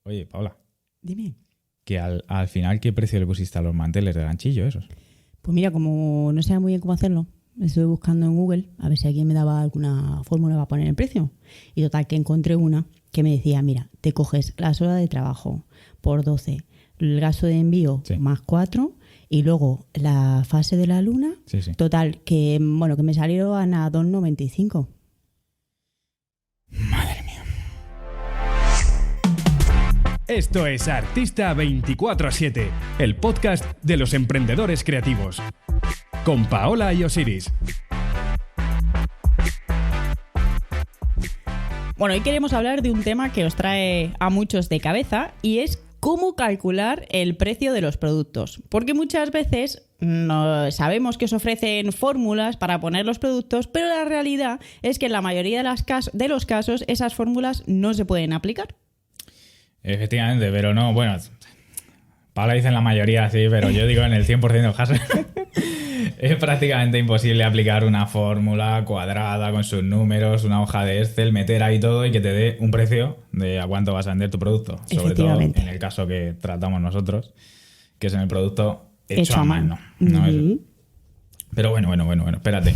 Oye, Paula, Dime. que al final, ¿qué precio le pusiste a los manteles de ganchillo esos? Pues mira, como no sé muy bien cómo hacerlo, estuve buscando en Google a ver si alguien me daba alguna fórmula para poner el precio. Y total, que encontré una que me decía, mira, te coges las horas de trabajo por 12, el gasto de envío Sí. más 4 y luego la fase de la luna. Sí. Total, que me salieron a 2,95. Madre mía. Esto es Artista 24/7, el podcast de los emprendedores creativos. Con Paola y Osiris. Bueno, hoy queremos hablar de un tema que os trae a muchos de cabeza y es cómo calcular el precio de los productos. Porque muchas veces no sabemos que os ofrecen fórmulas para poner los productos, pero la realidad es que en la mayoría de los casos esas fórmulas no se pueden aplicar. Efectivamente, pero no, bueno, Paula dice en la mayoría, sí, pero yo digo en el 100% de los casos. Es prácticamente imposible aplicar una fórmula cuadrada con sus números, una hoja de Excel, meter ahí todo y que te dé un precio de a cuánto vas a vender tu producto. Sobre todo en el caso que tratamos nosotros, que es en el producto hecho a mano. ¿No? Pero bueno, espérate.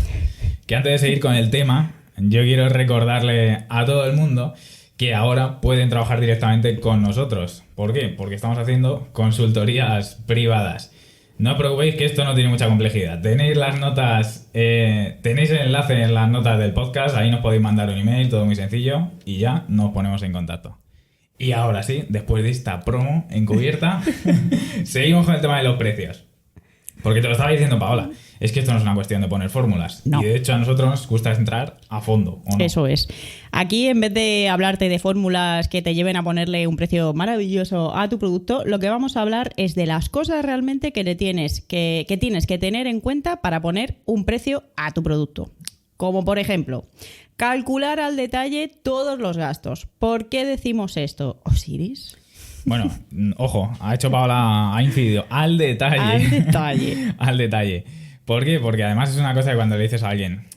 Que antes de seguir con el tema, yo quiero recordarle a todo el mundo que ahora pueden trabajar directamente con nosotros. ¿Por qué? Porque estamos haciendo consultorías privadas. No os preocupéis que esto no tiene mucha complejidad. Tenéis las notas, tenéis el enlace en las notas del podcast, ahí nos podéis mandar un email, todo muy sencillo, y ya nos ponemos en contacto. Y ahora sí, después de esta promo encubierta, seguimos con el tema de los precios. Porque te lo estaba diciendo Paola, es que esto no es una cuestión de poner fórmulas. No. Y de hecho a nosotros nos gusta entrar a fondo, ¿o no? Eso es. Aquí, en vez de hablarte de fórmulas que te lleven a ponerle un precio maravilloso a tu producto, lo que vamos a hablar es de las cosas realmente que tienes que tener en cuenta para poner un precio a tu producto. Como por ejemplo, calcular al detalle todos los gastos. ¿Por qué decimos esto, Osiris? Bueno, ojo, ha incidido al detalle. Al detalle. Al detalle. ¿Por qué? Porque además es una cosa que cuando le dices a alguien,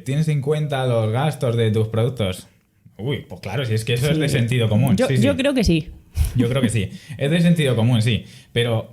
¿tienes en cuenta los gastos de tus productos? Uy, pues claro, si es que eso es de sentido común. Yo creo que sí. Yo creo que sí. Es de sentido común, sí. Pero,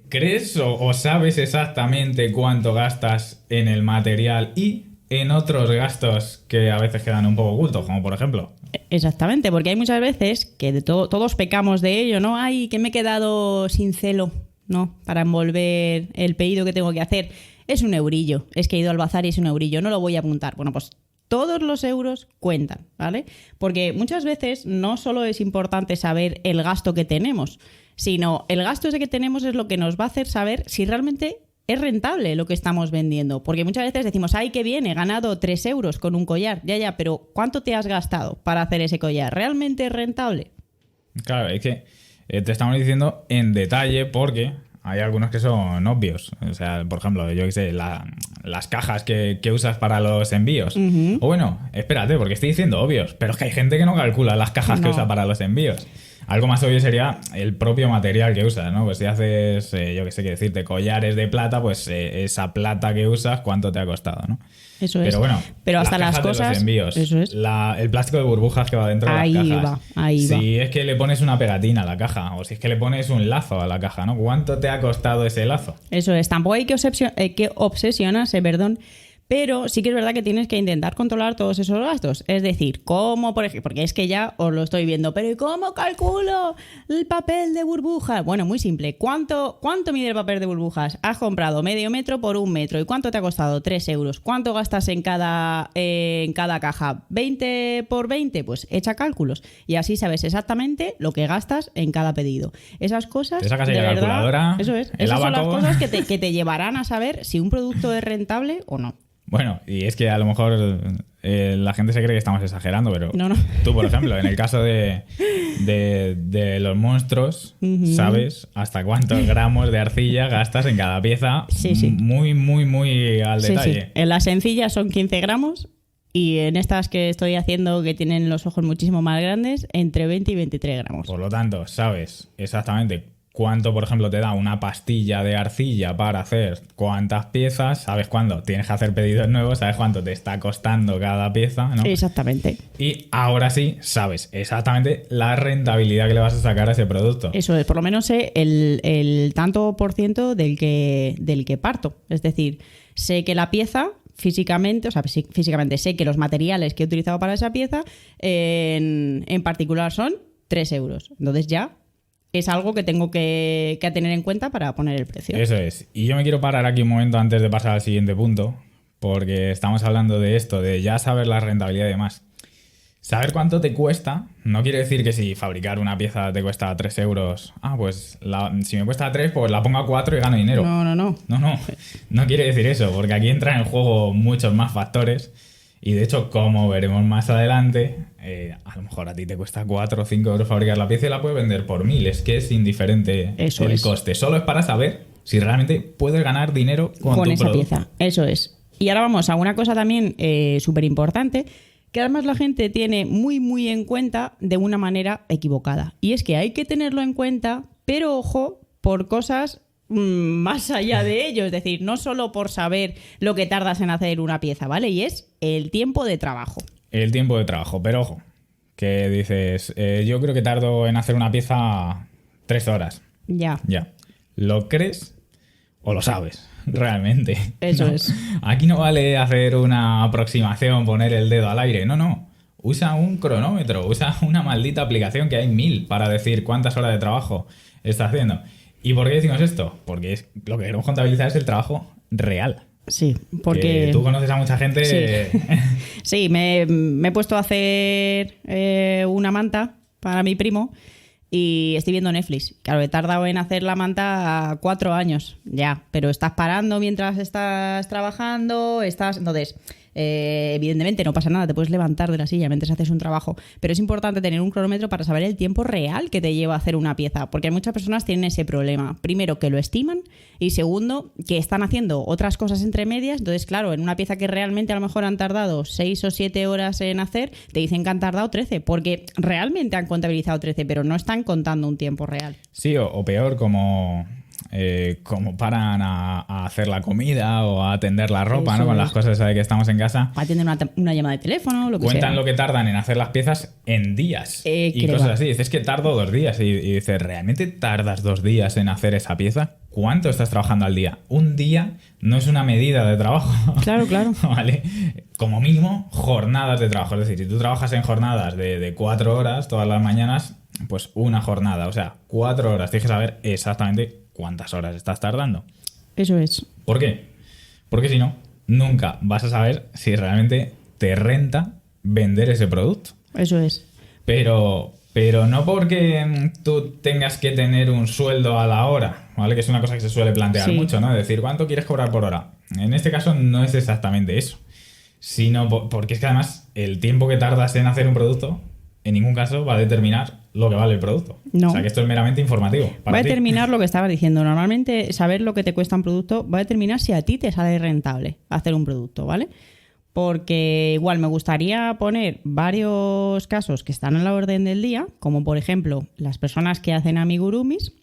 ¿crees o sabes exactamente cuánto gastas en el material y en otros gastos que a veces quedan un poco ocultos? Como por ejemplo... Exactamente, porque hay muchas veces que todos pecamos de ello, ¿no? Ay, que me he quedado sin celo, ¿no? Para envolver el pedido que tengo que hacer. Es un eurillo. Es que he ido al bazar y es un eurillo. No lo voy a apuntar. Bueno, pues todos los euros cuentan, ¿vale? Porque muchas veces no solo es importante saber el gasto que tenemos, sino el gasto ese que tenemos es lo que nos va a hacer saber si realmente es rentable lo que estamos vendiendo. Porque muchas veces decimos, ¡ay, qué bien! He ganado 3 euros con un collar. Ya, pero ¿cuánto te has gastado para hacer ese collar? ¿Realmente es rentable? Claro, es que te estamos diciendo en detalle porque hay algunos que son obvios. O sea, por ejemplo, yo qué sé, las cajas que usas para los envíos. Uh-huh. O bueno, espérate, porque estoy diciendo obvios, pero es que hay gente que no calcula las cajas que usa para los envíos. Algo más obvio sería el propio material que usas, ¿no? Pues si haces, yo qué sé qué decirte, collares de plata, pues esa plata que usas, ¿cuánto te ha costado, no? Eso es. Pero bueno, pero hasta las cajas cosas de los envíos, eso es. el plástico de burbujas que va dentro de las cajas. Ahí va. Si es que le pones una pegatina a la caja o si es que le pones un lazo a la caja, ¿no? ¿Cuánto te ha costado ese lazo? Eso es. Tampoco hay que obsesionarse, pero sí que es verdad que tienes que intentar controlar todos esos gastos. Es decir, ¿cómo, por ejemplo? Porque es que ya os lo estoy viendo, pero ¿y cómo calculo el papel de burbujas? Bueno, muy simple. ¿Cuánto mide el papel de burbujas? Has comprado medio metro por 1 metro. ¿Y cuánto te ha costado? 3 euros. ¿Cuánto gastas en cada caja? ¿20 por 20? Pues echa cálculos. Y así sabes exactamente lo que gastas en cada pedido. Esas cosas, te sacas ahí de la verdad, calculadora, eso es. el Esas son las abaco. cosas que te llevarán a saber si un producto es rentable o no. Bueno, y es que a lo mejor la gente se cree que estamos exagerando, pero No. tú, por ejemplo, en el caso de los monstruos, Uh-huh. sabes hasta cuántos gramos de arcilla gastas en cada pieza. Sí. Muy, muy, muy al detalle. Sí. En las sencillas son 15 gramos y en estas que estoy haciendo, que tienen los ojos muchísimo más grandes, entre 20 y 23 gramos. Por lo tanto, sabes exactamente cuánto, por ejemplo, te da una pastilla de arcilla para hacer cuántas piezas, sabes cuándo tienes que hacer pedidos nuevos, sabes cuánto te está costando cada pieza, ¿no? Exactamente. Y ahora sí sabes exactamente la rentabilidad que le vas a sacar a ese producto. Eso es, por lo menos sé el tanto por ciento del que parto. Es decir, sé que la pieza físicamente, o sea, físicamente sé que los materiales que he utilizado para esa pieza en particular son 3 euros. Entonces ya es algo que tengo que tener en cuenta para poner el precio. Eso es. Y yo me quiero parar aquí un momento antes de pasar al siguiente punto, porque estamos hablando de esto, de ya saber la rentabilidad y demás. Saber cuánto te cuesta no quiere decir que si fabricar una pieza te cuesta 3 euros, pues si me cuesta 3, pues la pongo a 4 y gano dinero. No quiere decir eso, porque aquí entran en juego muchos más factores. Y de hecho, como veremos más adelante, a lo mejor a ti te cuesta 4 o 5 euros fabricar la pieza y la puedes vender por 1000. Es que es indiferente el coste. Solo es para saber si realmente puedes ganar dinero con tu esa producto. Pieza. Eso es. Y ahora vamos a una cosa también súper importante, que además la gente tiene muy, muy en cuenta de una manera equivocada. Y es que hay que tenerlo en cuenta, pero ojo, por cosas más allá de ello, es decir, no solo por saber lo que tardas en hacer una pieza, ¿vale? Y es el tiempo de trabajo. El tiempo de trabajo, pero ojo, que dices, yo creo que tardo en hacer una pieza 3 horas. Ya. ¿Lo crees o lo sabes realmente? Eso ¿no? es. Aquí no vale hacer una aproximación, poner el dedo al aire, no. Usa un cronómetro, usa una maldita aplicación que hay 1000 para decir cuántas horas de trabajo estás haciendo. ¿Y por qué decimos esto? Porque lo que queremos contabilizar es el trabajo real. Sí, porque... Que tú conoces a mucha gente... Sí, sí me he puesto a hacer una manta para mi primo y estoy viendo Netflix. Claro, he tardado en hacer la manta 4 años ya, pero estás parando mientras estás trabajando, entonces... evidentemente no pasa nada, te puedes levantar de la silla mientras haces un trabajo, pero es importante tener un cronómetro para saber el tiempo real que te lleva a hacer una pieza, porque muchas personas tienen ese problema. Primero, que lo estiman, y segundo, que están haciendo otras cosas entre medias. Entonces, claro, en una pieza que realmente a lo mejor han tardado 6 o 7 horas en hacer, te dicen que han tardado 13, porque realmente han contabilizado 13, pero no están contando un tiempo real. Sí, o peor, como paran a hacer la comida o a atender la ropa, ¿no? Con las cosas de que estamos en casa. A atender una llamada de teléfono, lo que Cuentan sea. lo que tardan en hacer las piezas en días y cosas así. Dices que tardo 2 días y dices, ¿realmente tardas 2 días en hacer esa pieza? ¿Cuánto estás trabajando al día? Un día no es una medida de trabajo. Claro. ¿Vale? Como mínimo, jornadas de trabajo. Es decir, si tú trabajas en jornadas de 4 horas todas las mañanas, pues una jornada, o sea, 4 horas. Tienes que saber exactamente cuántas horas estás tardando. Eso es. ¿Por qué? Porque si no, nunca vas a saber si realmente te renta vender ese producto. Eso es. Pero no porque tú tengas que tener un sueldo a la hora, ¿vale? Que es una cosa que se suele plantear mucho, ¿no? Decir, ¿cuánto quieres cobrar por hora? En este caso no es exactamente eso, sino porque es que además el tiempo que tardas en hacer un producto en ningún caso va a determinar lo que vale el producto. No. O sea, que esto es meramente informativo. Va a determinar lo que estabas diciendo. Normalmente saber lo que te cuesta un producto va a determinar si a ti te sale rentable hacer un producto, ¿vale? Porque igual me gustaría poner varios casos que están en la orden del día, como por ejemplo las personas que hacen amigurumis,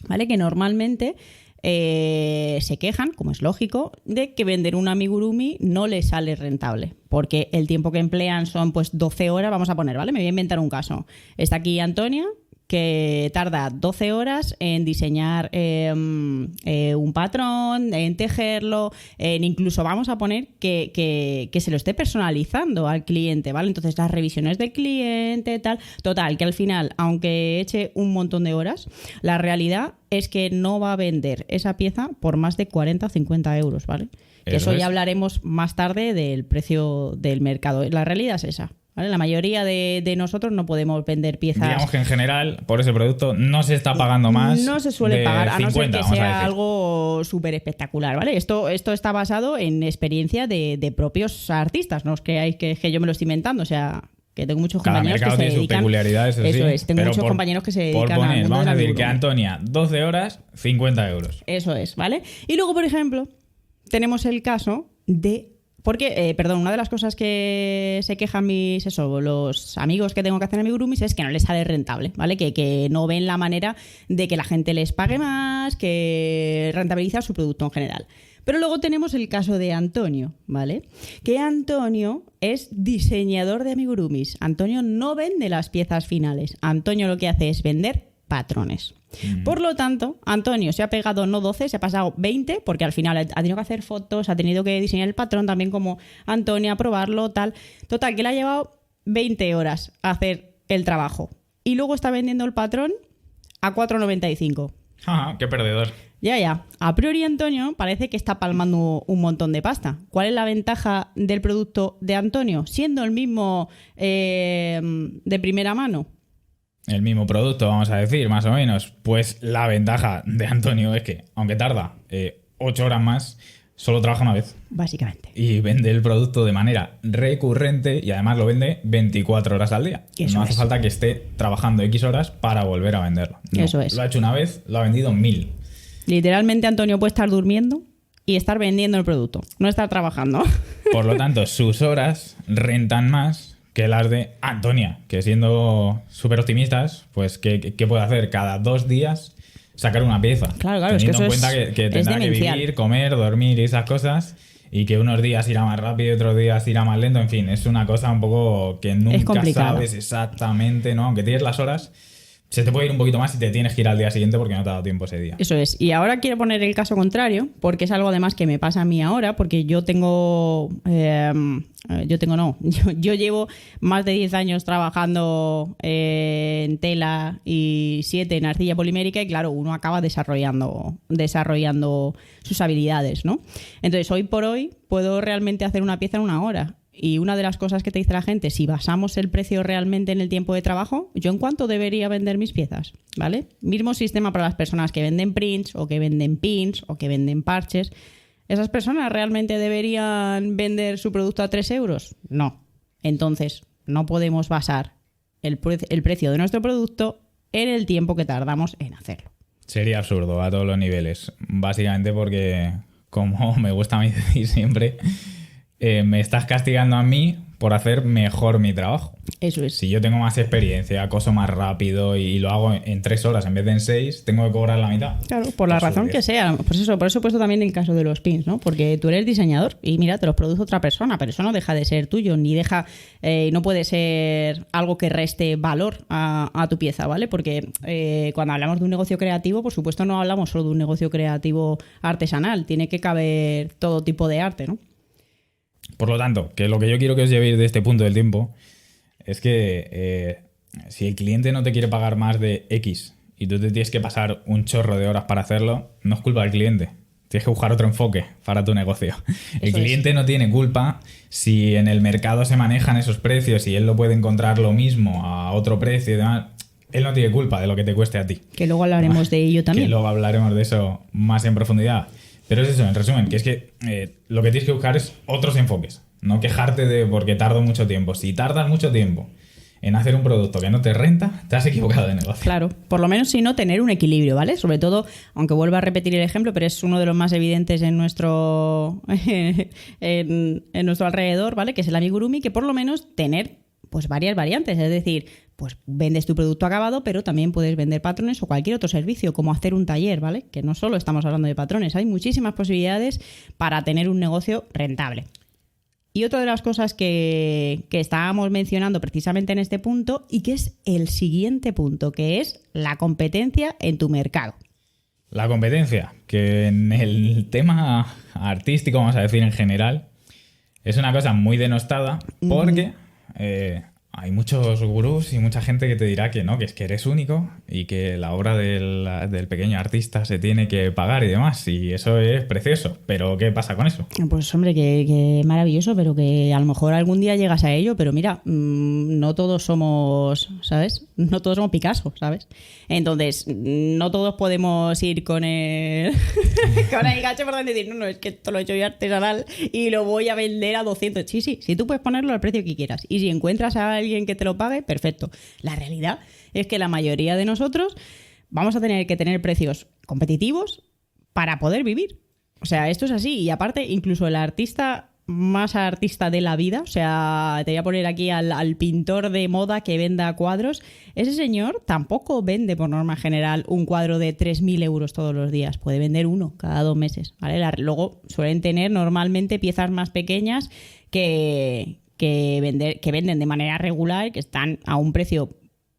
¿vale? Que normalmente se quejan, como es lógico, de que vender un amigurumi no les sale rentable, porque el tiempo que emplean son pues 12 horas, vamos a poner, ¿vale? Me voy a inventar un caso. Está aquí Antonia, que tarda 12 horas en diseñar un patrón, en tejerlo, incluso vamos a poner que se lo esté personalizando al cliente, ¿vale? Entonces las revisiones del cliente, tal. Total, que al final, aunque eche un montón de horas, la realidad es que no va a vender esa pieza por más de 40 o 50 euros, ¿vale? Que eso ya hablaremos más tarde del precio del mercado. La realidad es esa. ¿Vale? La mayoría de nosotros no podemos vender piezas. Digamos que en general, por ese producto, no se está pagando más. No se suele pagar, a 50, no ser que sea algo súper espectacular, ¿vale? Esto está basado en experiencia de propios artistas, no os creáis que yo me lo estoy inventando, o sea, que tengo muchos compañeros que se dedican. Sus peculiaridades, eso es, tengo muchos compañeros que se dedican al mundo vamos a decir del que Antonia, 12 horas, 50 euros. Eso es, ¿vale? Y luego, por ejemplo, tenemos el caso de Porque, una de las cosas que se quejan los amigos que tengo que hacer amigurumis es que no les sale rentable, ¿vale? Que no ven la manera de que la gente les pague más, que rentabilizar su producto en general. Pero luego tenemos el caso de Antonio, ¿vale? Que Antonio es diseñador de amigurumis. Antonio no vende las piezas finales. Antonio lo que hace es vender patrones. Por lo tanto, Antonio se ha pegado no 12, se ha pasado 20, porque al final ha tenido que hacer fotos, ha tenido que diseñar el patrón también como Antonio, a probarlo, tal. Total, que le ha llevado 20 horas a hacer el trabajo. Y luego está vendiendo el patrón a 4,95. ¡Ah, qué perdedor! Ya. A priori, Antonio parece que está palmando un montón de pasta. ¿Cuál es la ventaja del producto de Antonio? Siendo el mismo de primera mano. El mismo producto, vamos a decir, más o menos. Pues la ventaja de Antonio es que, aunque tarda 8 horas más, solo trabaja una vez. Básicamente. Y vende el producto de manera recurrente y además lo vende 24 horas al día. No hace falta que esté trabajando X horas para volver a venderlo. No, eso es. Lo ha hecho una vez, lo ha vendido 1000. Literalmente, Antonio puede estar durmiendo y estar vendiendo el producto, no estar trabajando. Por lo tanto, sus horas rentan más que las de Antonia, que siendo súper optimistas, pues ¿qué puede hacer? Cada 2 días sacar una pieza. Claro, teniendo es que eso en cuenta que tendrá que vivir, comer, dormir y esas cosas, y que unos días irá más rápido y otros días irá más lento. En fin, es una cosa un poco que nunca sabes exactamente, ¿no? Aunque tienes las horas, se te puede ir un poquito más y te tienes que ir al día siguiente porque no te ha dado tiempo ese día. Eso es. Y ahora quiero poner el caso contrario, porque es algo además que me pasa a mí ahora, porque yo llevo más de 10 años trabajando en tela y 7 en arcilla polimérica y claro, uno acaba desarrollando sus habilidades, ¿no? Entonces, hoy por hoy puedo realmente hacer una pieza en 1 hora. Y una de las cosas que te dice la gente, si basamos el precio realmente en el tiempo de trabajo, ¿yo en cuánto debería vender mis piezas? ¿Vale? Mismo sistema para las personas que venden prints o que venden pins o que venden parches. ¿Esas personas realmente deberían vender su producto a 3 euros? No. Entonces, no podemos basar el precio de nuestro producto en el tiempo que tardamos en hacerlo. Sería absurdo a todos los niveles. Básicamente porque, como me gusta a mí decir siempre, me estás castigando a mí por hacer mejor mi trabajo. Eso es. Si yo tengo más experiencia, acoso más rápido y lo hago en 3 horas en vez de en 6, tengo que cobrar la mitad. Claro, por la razón que sea. Pues eso, por eso he puesto también el caso de los pins, ¿no? Porque tú eres diseñador y mira, te los produce otra persona, pero eso no deja de ser tuyo, ni deja, no puede ser algo que reste valor a tu pieza, ¿vale? Porque cuando hablamos de un negocio creativo, por supuesto no hablamos solo de un negocio creativo artesanal, tiene que caber todo tipo de arte, ¿no? Por lo tanto, que lo que yo quiero que os llevéis de este punto del tiempo es que si el cliente no te quiere pagar más de X y tú te tienes que pasar un chorro de horas para hacerlo, no es culpa del cliente. Tienes que buscar otro enfoque para tu negocio. El cliente no tiene culpa si en el mercado se manejan esos precios y él lo puede encontrar lo mismo a otro precio y demás. Él no tiene culpa de lo que te cueste a ti. Que luego hablaremos de ello también. Que luego hablaremos de eso más en profundidad. Pero es eso, en resumen, que es que lo que tienes que buscar es otros enfoques. No quejarte de porque tardo mucho tiempo. Si tardas mucho tiempo en hacer un producto que no te renta, te has equivocado de negocio. Claro, por lo menos si no, tener un equilibrio, ¿vale? Sobre todo, aunque vuelva a repetir el ejemplo, pero es uno de los más evidentes en nuestro en nuestro alrededor, ¿vale? Que es el amigurumi, que por lo menos tener pues varias variantes, es decir, pues vendes tu producto acabado, pero también puedes vender patrones o cualquier otro servicio, como hacer un taller, ¿vale? Que no solo estamos hablando de patrones, hay muchísimas posibilidades para tener un negocio rentable. Y otra de las cosas que estábamos mencionando precisamente en este punto, y que es el siguiente punto, que es la competencia en tu mercado. La competencia, que en el tema artístico, vamos a decir en general, es una cosa muy denostada porque hay muchos gurús y mucha gente que te dirá que no, que es que eres único y que la obra del pequeño artista se tiene que pagar y demás, y eso es precioso, pero ¿qué pasa con eso? Pues hombre, que maravilloso, pero que a lo mejor algún día llegas a ello, pero mira, no todos somos, ¿sabes? No todos somos Picasso, ¿sabes? Entonces, no todos podemos ir con el con el gacho por decir, no, es que esto lo he hecho yo artesanal y lo voy a vender a 200. Sí, tú puedes ponerlo al precio que quieras, y si encuentras a alguien que te lo pague, perfecto. La realidad es que la mayoría de nosotros vamos a tener que tener precios competitivos para poder vivir. O sea, esto es así. Y aparte, incluso el artista más artista de la vida. O sea, te voy a poner aquí al pintor de moda que venda cuadros. Ese señor tampoco vende, por norma general, un cuadro de 3.000 euros todos los días. Puede vender uno cada 2 meses, ¿vale? Luego suelen tener normalmente piezas más pequeñas que venden de manera regular, que están a un precio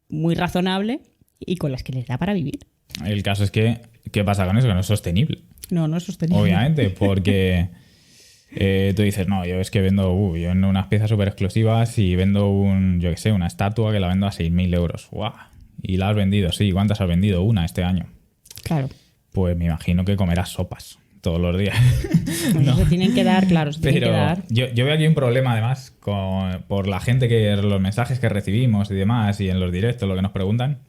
muy razonable y con las que les da para vivir. El caso es que, ¿qué pasa con eso? Que no es sostenible. No es sostenible. Obviamente, porque tú dices, no, yo es que yo vendo unas piezas súper exclusivas y vendo una estatua que la vendo a 6.000 euros. ¡Guau! Y la has vendido, sí. ¿Cuántas has vendido? Una este año. Claro. Pues me imagino que comerás sopas todos los días. No. Se tienen que dar, claro, Pero yo veo aquí un problema además por la gente los mensajes que recibimos y demás, y en los directos lo que nos preguntan.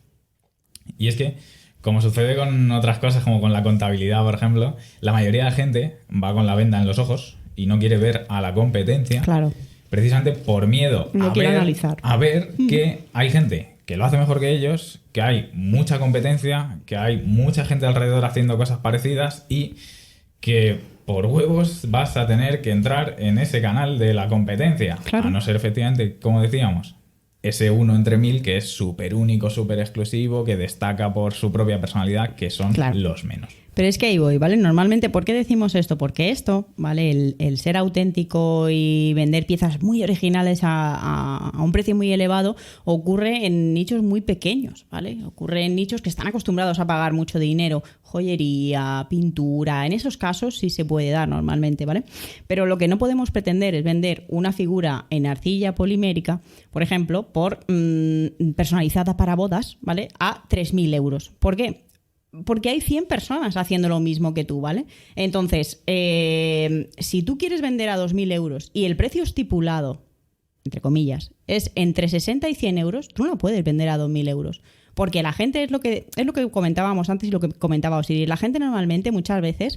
Y es que, como sucede con otras cosas, como con la contabilidad, por ejemplo, la mayoría de la gente va con la venda en los ojos y no quiere ver a la competencia. Claro. Precisamente por miedo analizar. A ver que hay gente que lo hace mejor que ellos, que hay mucha competencia, que hay mucha gente alrededor haciendo cosas parecidas y que por huevos vas a tener que entrar en ese canal de la competencia. Claro. A no ser, efectivamente, como decíamos, ese uno entre mil que es súper único, súper exclusivo, que destaca por su propia personalidad, que son los menos. Pero es que ahí voy, ¿vale? Normalmente, ¿por qué decimos esto? Porque esto, ¿vale? El ser auténtico y vender piezas muy originales a un precio muy elevado ocurre en nichos muy pequeños, ¿vale? Ocurre en nichos que están acostumbrados a pagar mucho dinero, joyería, pintura. En esos casos sí se puede dar normalmente, ¿vale? Pero lo que no podemos pretender es vender una figura en arcilla polimérica, por ejemplo, personalizada para bodas, ¿vale? A 3.000 euros. ¿Por qué? Porque hay 100 personas haciendo lo mismo que tú, ¿vale? Entonces, si tú quieres vender a 2.000 euros y el precio estipulado, entre comillas, es entre 60 y 100 euros, tú no puedes vender a 2.000 euros. Porque la gente es lo que comentábamos antes y lo que comentaba Osiris. La gente normalmente, muchas veces,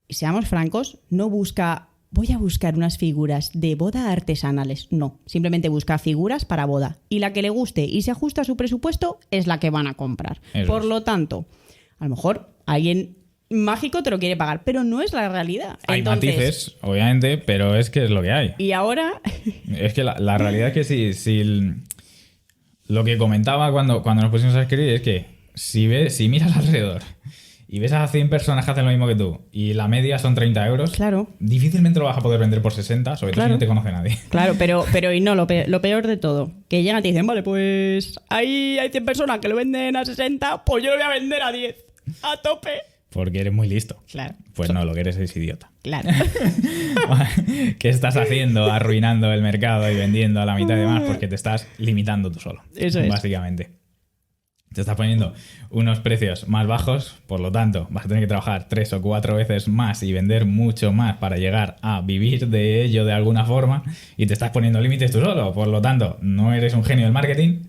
seamos francos, no busca... Voy a buscar unas figuras de boda artesanales. No, simplemente busca figuras para boda. Y la que le guste y se ajusta a su presupuesto es la que van a comprar. Por lo tanto, a lo mejor alguien mágico te lo quiere pagar, pero no es la realidad. Hay matices, obviamente, pero es que es lo que hay. Y ahora... Es que la realidad es que si lo que comentaba cuando nos pusimos a escribir es que si miras alrededor y ves a 100 personas que hacen lo mismo que tú y la media son 30 euros, claro, difícilmente lo vas a poder vender por 60, sobre todo si no te conoce nadie. Claro, pero y no, lo peor de todo, que llegan y te dicen, vale, pues ahí hay 100 personas que lo venden a 60, pues yo lo voy a vender a 10, a tope. Porque eres muy listo. Claro. Pues no, lo que eres es idiota. Claro. ¿Qué estás haciendo? Arruinando el mercado y vendiendo a la mitad de más porque te estás limitando tú solo. Eso es. Básicamente. Te estás poniendo unos precios más bajos, por lo tanto, vas a tener que trabajar 3 o 4 veces más y vender mucho más para llegar a vivir de ello de alguna forma y te estás poniendo límites tú solo. Por lo tanto, no eres un genio del marketing,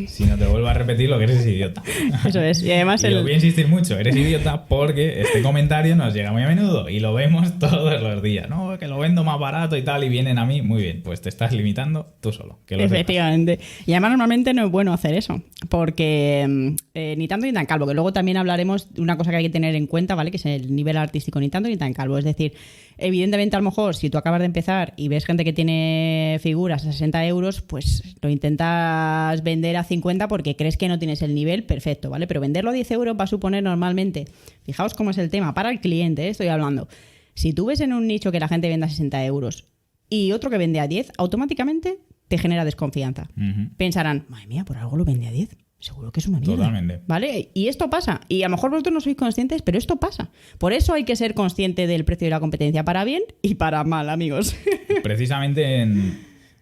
sino te vuelvo a repetir lo que eres idiota. Eso es. Y además lo voy a insistir mucho, eres idiota porque este comentario nos llega muy a menudo y lo vemos todos los días. No, que lo vendo más barato y tal y vienen a mí. Muy bien, pues te estás limitando tú solo. Que lo Efectivamente. sepas. Y además normalmente no es bueno hacer eso porque ni tanto ni tan calvo, que luego también hablaremos de una cosa que hay que tener en cuenta, ¿vale? Que es el nivel artístico, ni tanto ni tan calvo. Es decir, evidentemente a lo mejor si tú acabas de empezar y ves gente que tiene figuras a 60 euros, pues lo intentas vender a 50 porque crees que no tienes el nivel perfecto, ¿vale? Pero venderlo a 10 euros va a suponer normalmente, fijaos cómo es el tema, para el cliente, estoy hablando, si tú ves en un nicho que la gente vende a 60 euros y otro que vende a 10, automáticamente te genera desconfianza. Pensarán, madre mía, por algo lo vende a 10. Seguro que es una mierda. Totalmente. ¿Vale? Y esto pasa. Y a lo mejor vosotros no sois conscientes, pero esto pasa. Por eso hay que ser consciente del precio de la competencia, para bien y para mal, amigos. Precisamente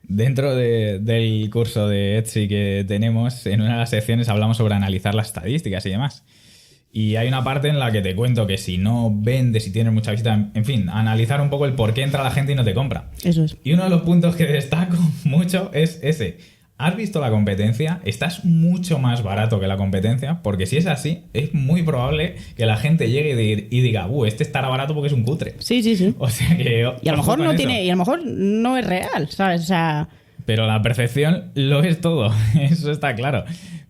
dentro del curso de Etsy que tenemos, en una de las secciones hablamos sobre analizar las estadísticas y demás. Y hay una parte en la que te cuento que si no vendes, si tienes mucha visita, en fin, analizar un poco el por qué entra la gente y no te compra. Eso es. Y uno de los puntos que destaco mucho es ese. ¿Has visto la competencia? Estás mucho más barato que la competencia, porque si es así, es muy probable que la gente llegue y diga, este estará barato porque es un cutre. Sí, sí, sí. O sea que... Y a lo mejor no tiene, y a lo mejor no es real, ¿sabes? O sea... Pero la percepción lo es todo, eso está claro.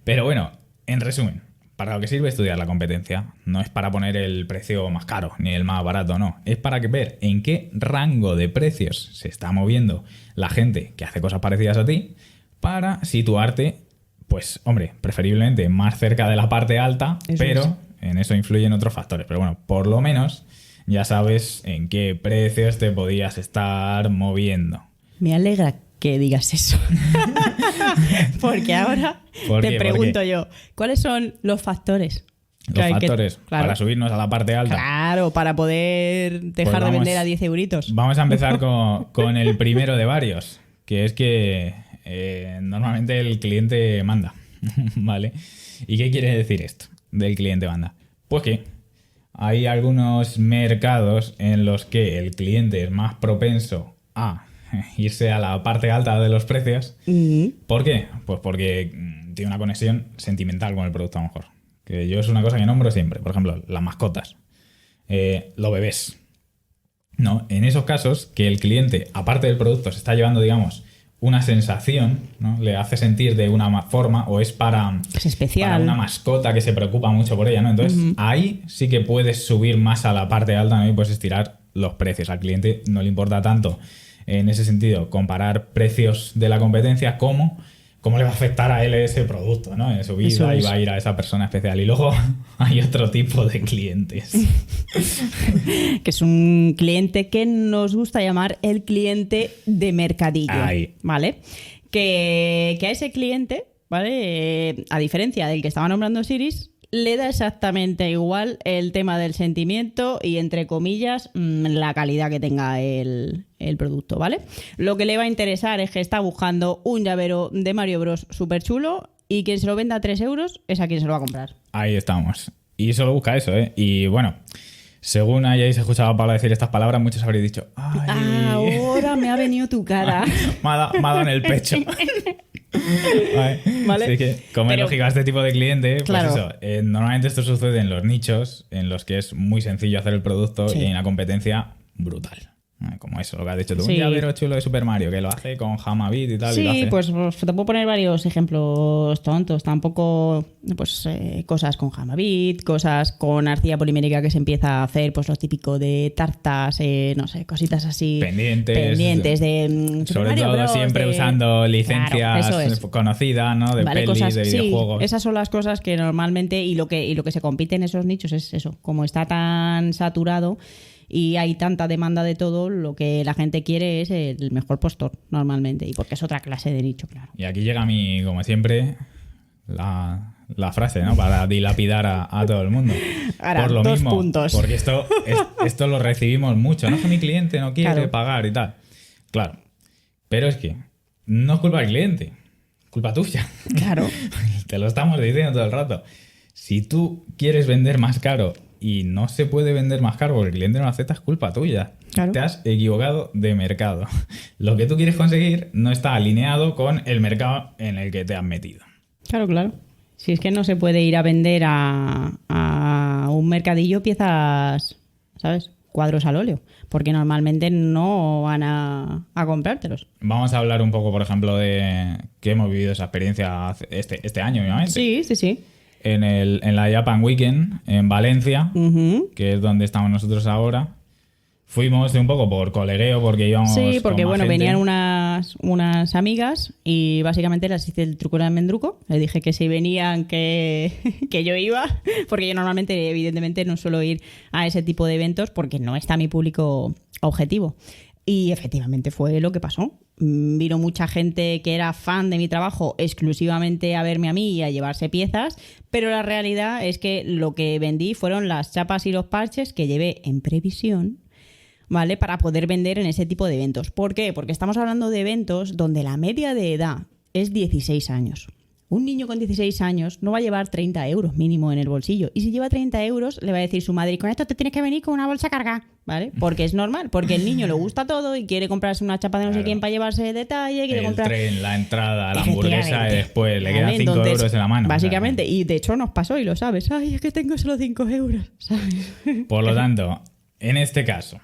Pero bueno, en resumen, para lo que sirve estudiar la competencia. No es para poner el precio más caro ni el más barato, no. Es para ver en qué rango de precios se está moviendo la gente que hace cosas parecidas a ti para situarte, pues, hombre, preferiblemente más cerca de la parte alta, Eso pero es. en eso influyen otros factores. Pero bueno, por lo menos ya sabes en qué precios te podías estar moviendo. Me alegra que digas eso. Porque ahora ¿Por te qué? pregunto yo, ¿cuáles son los factores? Los que hay que- factores claro, para subirnos a la parte alta. claro, para poder dejar Pues de vamos- vender a 10 euritos. Vamos a empezar con el primero de varios, que es que normalmente el cliente manda, ¿vale? ¿Y qué quiere decir esto del cliente manda? Pues que hay algunos mercados en los que el cliente es más propenso a irse a la parte alta de los precios. ¿Por qué? Pues porque tiene una conexión sentimental con el producto a lo mejor. Que yo es una cosa que nombro siempre. Por ejemplo, las mascotas, los bebés. No, en esos casos que el cliente, aparte del producto, se está llevando, digamos, una sensación, ¿no? Le hace sentir de una forma o es para, Es especial. para una mascota que se preocupa mucho por ella, ¿no? Entonces, ahí sí que puedes subir más a la parte alta, ¿no? Y puedes estirar los precios. Al cliente no le importa tanto, en ese sentido, comparar precios de la competencia como cómo le va a afectar a él ese producto, ¿no? En su vida Eso y es. va a ir a esa persona especial. Y luego hay otro tipo de clientes. Que es un cliente que nos gusta llamar el cliente de mercadillo. Ahí. ¿Vale? Que a ese cliente, ¿vale? A diferencia del que estaba nombrando Siris, le da exactamente igual el tema del sentimiento y, entre comillas, la calidad que tenga el producto, ¿vale? Lo que le va a interesar es que está buscando un llavero de Mario Bros súper chulo y quien se lo venda a 3 euros es a quien se lo va a comprar. Ahí estamos. Y solo busca eso, ¿eh? Y bueno, según hayáis escuchado a Paula decir estas palabras, muchos habréis dicho, ¡ay! Ahora me ha venido tu cara. Me ha dado en el pecho. Vale. Así que, como es Pero- lógico a este tipo de cliente, pues Claro. eso. Normalmente esto sucede en los nichos, en los que es muy sencillo hacer el producto Sí. y en la competencia brutal. Como eso, lo que has dicho tú. Sí. Un llavero chulo de Super Mario que lo hace con Hamabit y tal. y lo Sí, hace. pues te puedo poner varios ejemplos tontos. Tampoco, pues cosas con Hamabit, cosas con arcilla polimérica que se empieza a hacer, pues lo típico de tartas, no sé, cositas así. Pendientes. de Super Sobre Mario todo Bros, siempre de- usando licencias Claro, eso es. conocidas, ¿no? De Vale, pelis, cosas, de sí, videojuegos. esas son las cosas que normalmente y lo que se compite en esos nichos es eso, como está tan saturado y hay tanta demanda de todo, lo que la gente quiere es el mejor postor normalmente, y porque es otra clase de nicho, claro. Y aquí llega mi, como siempre, la frase, ¿no? Para dilapidar a todo el mundo. Ahora, Por lo 2 mismo, puntos. porque esto lo recibimos mucho. No es que mi cliente no quiere Claro. pagar y tal. Claro. Pero es que no es culpa del cliente, culpa tuya. Claro. Te lo estamos diciendo todo el rato. Si tú quieres vender más caro y no se puede vender más caro porque el cliente no lo acepta, es culpa tuya. Claro. Te has equivocado de mercado. Lo que tú quieres conseguir no está alineado con el mercado en el que te has metido. Claro. Si es que no se puede ir a vender a un mercadillo piezas, ¿sabes? Cuadros al óleo, porque normalmente no van a comprártelos. Vamos a hablar un poco, por ejemplo, de que hemos vivido esa experiencia este año, obviamente. Sí. En la Japan Weekend, en Valencia, Ujú. que es donde estamos nosotros ahora. Fuimos un poco por colegueo, porque íbamos Sí, porque con más bueno, gente. venían unas amigas y básicamente las hice el truco del mendruco. Les dije que si venían que yo iba, porque yo normalmente, evidentemente, no suelo ir a ese tipo de eventos porque no está mi público objetivo. Y efectivamente fue lo que pasó. Vino mucha gente que era fan de mi trabajo exclusivamente a verme a mí y a llevarse piezas, pero la realidad es que lo que vendí fueron las chapas y los parches que llevé en previsión, ¿vale? Para poder vender en ese tipo de eventos. ¿Por qué? Porque estamos hablando de eventos donde la media de edad es 16 años. Un niño con 16 años no va a llevar 30 euros mínimo en el bolsillo. Y si lleva 30 euros, le va a decir su madre, con esto te tienes que venir con una bolsa cargada, ¿vale? Porque es normal, porque el niño le gusta todo y quiere comprarse una chapa de no sé Claro. quién para llevarse de detalle, quiere El comprar... tren, la entrada, la hamburguesa Efectivamente. y después le quedan ¿Vale? 5 Entonces, euros en la mano. Básicamente, y de hecho nos pasó y lo sabes. Ay, es que tengo solo 5 euros, ¿sabes? Por lo tanto, en este caso,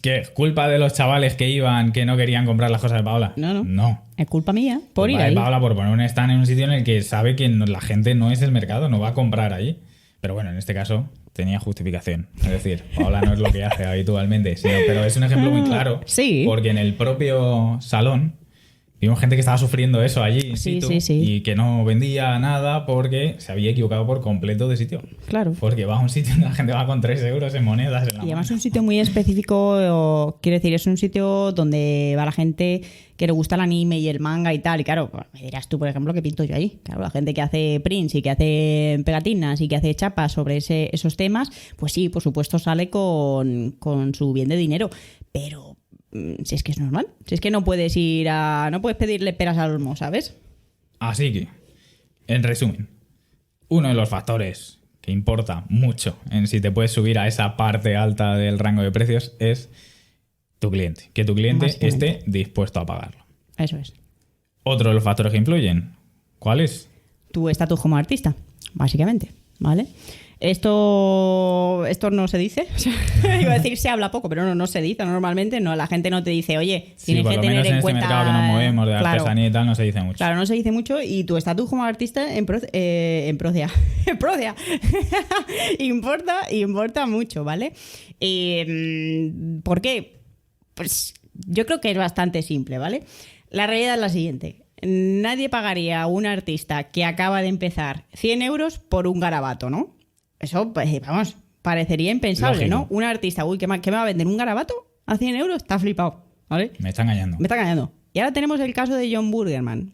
¿Qué? ¿Culpa de los chavales que iban, que no querían comprar las cosas de Paola? No. Es culpa mía por ir Culpa de ahí. Paola por poner un stand en un sitio en el que sabe que la gente no es el mercado, no va a comprar allí. Pero bueno, en este caso tenía justificación. Es decir, Paola no es lo que hace habitualmente, pero es un ejemplo muy claro. Sí. Porque en el propio salón vimos gente que estaba sufriendo eso allí in Sí, situ, sí. y que no vendía nada porque se había equivocado por completo de sitio. Claro. Porque va a un sitio donde la gente va con 3 euros en monedas. En la Y además es mano. un sitio muy específico, quiero decir, es un sitio donde va la gente que le gusta el anime y el manga y tal. Y claro, pues, me dirás tú, por ejemplo, ¿qué pinto yo ahí? Claro, la gente que hace prints y que hace pegatinas y que hace chapas sobre esos temas, pues sí, por supuesto sale con su bien de dinero. Pero si es que es normal, si es que no puedes no puedes pedirle peras al olmo, ¿sabes? Así que, en resumen, uno de los factores que importa mucho en si te puedes subir a esa parte alta del rango de precios es tu cliente. Que tu cliente Básicamente. esté dispuesto a pagarlo. Eso es. Otro de los factores que influyen, ¿cuál es? Tu estatus como artista, básicamente, ¿vale? Esto no se dice. Iba a decir se habla poco, pero no se dice normalmente. No, la gente no te dice, oye, Sí, tienes por que lo tener menos en en este cuenta. mercado que nos movemos de Claro, artesanía y tal no se dice mucho. claro, no se dice mucho y tu estatus como artista en Procea importa mucho, ¿vale? ¿Por qué? Pues yo creo que es bastante simple, ¿vale? La realidad es la siguiente. Nadie pagaría a un artista que acaba de empezar 100 euros por un garabato, ¿no? Eso, pues, vamos, parecería impensable, Lógico. ¿no? Un artista, uy, ¿qué me va a vender? ¿Un garabato a 100 euros? Está flipado, ¿vale? Me está engañando. Me está engañando. Y ahora tenemos el caso de John Burgerman.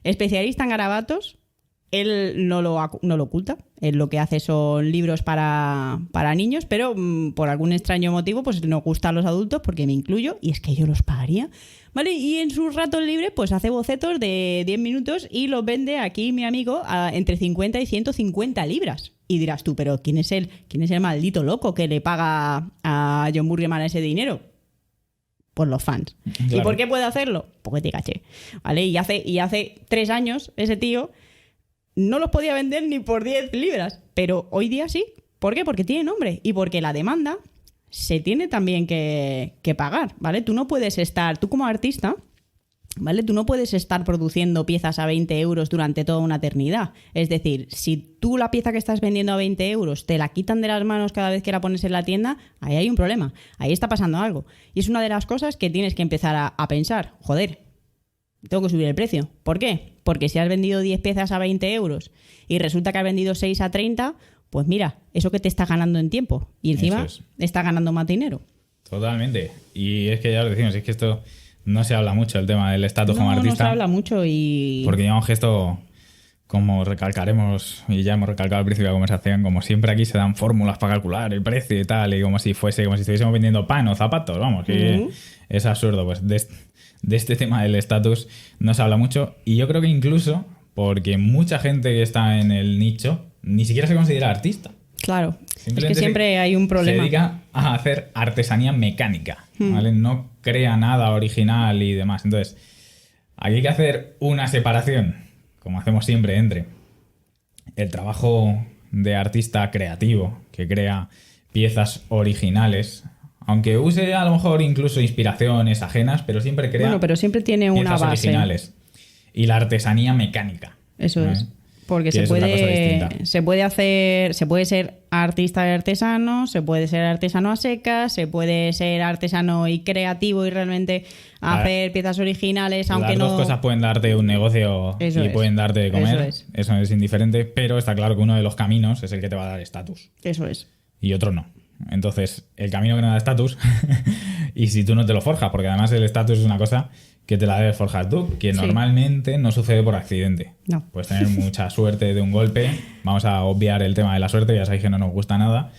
Especialista en garabatos, él no lo oculta. Él lo que hace son libros para niños, pero por algún extraño motivo pues nos gustan los adultos, porque me incluyo, y es que yo los pagaría. ¿Vale? Y en sus ratos libres pues hace bocetos de 10 minutos y los vende aquí mi amigo a entre 50 y 150 libras. Y dirás tú, pero ¿quién es el maldito loco que le paga a John Burgerman ese dinero? Pues los fans. Claro. ¿Y por qué puede hacerlo? Porque te caché. ¿Vale? Y hace 3 años ese tío no los podía vender ni por 10 libras. Pero hoy día sí. ¿Por qué? Porque tiene nombre. Y porque la demanda se tiene también que pagar, ¿vale? Tú como artista, ¿vale? Tú no puedes estar produciendo piezas a 20 euros durante toda una eternidad. Es decir, si tú la pieza que estás vendiendo a 20 euros te la quitan de las manos cada vez que la pones en la tienda, ahí hay un problema. Ahí está pasando algo. Y es una de las cosas que tienes que empezar a pensar. Joder, tengo que subir el precio. ¿Por qué? Porque si has vendido 10 piezas a 20 euros y resulta que has vendido 6 a 30, pues mira, eso que te está ganando en tiempo. Y encima está ganando más dinero. Totalmente. Y es que ya lo decimos, es que esto no se habla mucho, el tema del estatus como No artista. se habla mucho y... Porque lleva un gesto, como recalcaremos, y ya hemos recalcado al principio de la conversación, como siempre aquí se dan fórmulas para calcular el precio y tal, y como si estuviésemos vendiendo pan o zapatos, vamos, que es absurdo. Pues de este tema del estatus no se habla mucho, y yo creo que incluso porque mucha gente que está en el nicho ni siquiera se considera artista. Claro, es que Se- siempre hay un Se problema. dedica a hacer artesanía mecánica, ¿vale? No crea nada original y demás. Entonces, aquí hay que hacer una separación, como hacemos siempre, entre el trabajo de artista creativo, que crea piezas originales, aunque use a lo mejor incluso inspiraciones ajenas, pero siempre crea Bueno, pero siempre tiene una piezas base. originales. Y la artesanía mecánica. Eso ¿vale? es. Porque Que es otra cosa distinta. se puede ser artista y artesano, se puede ser artesano a secas, se puede ser artesano y creativo y realmente hacer piezas originales, aunque Las no... dos cosas pueden darte un negocio Eso y es. pueden darte de comer. Eso es. Indiferente, pero está claro que uno de los caminos es el que te va a dar estatus Eso es. y otro no. Entonces, el camino que no da estatus, y si tú no te lo forjas, porque además el estatus es una cosa que te la debes forjar tú, que Sí. normalmente no sucede por accidente. No. Puedes tener mucha suerte de un golpe. Vamos a obviar el tema de la suerte, ya sabéis que no nos gusta nada,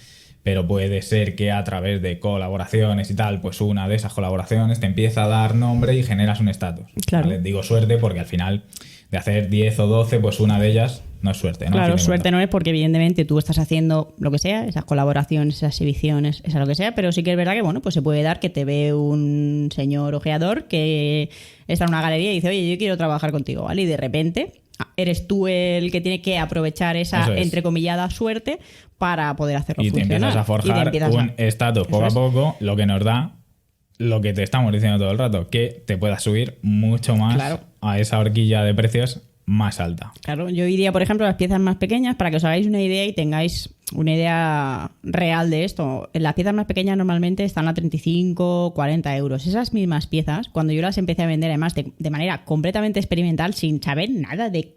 pero puede ser que a través de colaboraciones y tal, pues una de esas colaboraciones te empieza a dar nombre y generas un estatus. Claro. ¿Vale? Digo suerte porque al final de hacer 10 o 12, pues una de ellas no es suerte, ¿no? Al Claro, fin de suerte cuentas. no es porque evidentemente tú estás haciendo lo que sea, esas colaboraciones, esas exhibiciones, esa lo que sea, pero sí que es verdad que bueno, pues se puede dar que te ve un señor ojeador que está en una galería y dice, oye, yo quiero trabajar contigo, ¿vale? Y de repente eres tú el que tiene que aprovechar esa Eso es. entrecomillada suerte para poder hacerlo Y te funcionar. empiezas a Y te forjar empiezas un estatus poco a Eso es. poco, lo que nos da lo que te estamos diciendo todo el rato, que te puedas subir mucho más Claro. a esa horquilla de precios más alta. Claro, yo iría, por ejemplo, a las piezas más pequeñas para que os hagáis una idea y tengáis una idea real de esto. Las piezas más pequeñas normalmente están a 35, 40 euros. Esas mismas piezas, cuando yo las empecé a vender, además de manera completamente experimental, sin saber nada de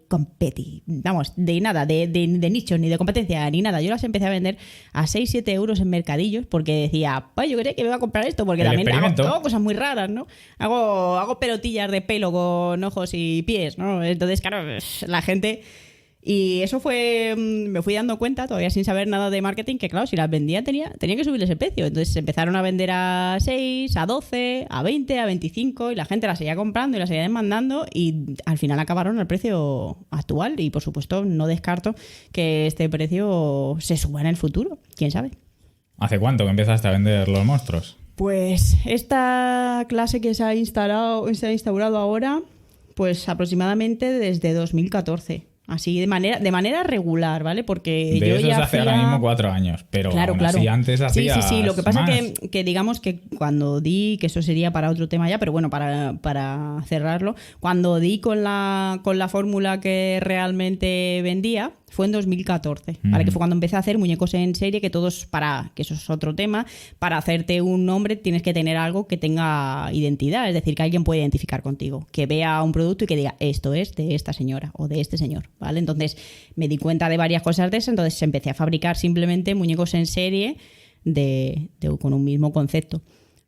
de nada, de nicho, ni de competencia, ni nada. Yo las empecé a vender a 6, 7 euros en mercadillos porque decía, yo creo que me voy a comprar esto porque El también experimento. hago cosas muy raras, ¿no? Hago pelotillas de pelo con ojos y pies, ¿no? Entonces, claro, la gente... Y eso fue, me fui dando cuenta, todavía sin saber nada de marketing, que claro, si las vendía tenía que subirles el precio. Entonces empezaron a vender a 6, a 12, a 20, a 25 y la gente las seguía comprando y las seguía demandando y al final acabaron al precio actual y por supuesto no descarto que este precio se suba en el futuro, quién sabe. ¿Hace cuánto que empezaste a vender los monstruos? Pues esta clase que se ha instaurado ahora, pues aproximadamente desde 2014. Así de manera regular, ¿vale? Porque De yo eso ya se hace ahora mismo 4 años, pero Claro, aún claro. así antes hacías Sí. Lo que pasa más. que digamos que cuando di, que eso sería para otro tema ya, pero bueno, para cerrarlo, cuando di con la fórmula que realmente vendía, fue en 2014, ¿vale? Que fue cuando empecé a hacer muñecos en serie, que que eso es otro tema, para hacerte un nombre tienes que tener algo que tenga identidad, es decir, que alguien pueda identificar contigo, que vea un producto y que diga, esto es de esta señora o de este señor, ¿vale? Entonces me di cuenta de varias cosas de eso, entonces empecé a fabricar simplemente muñecos en serie con un mismo concepto.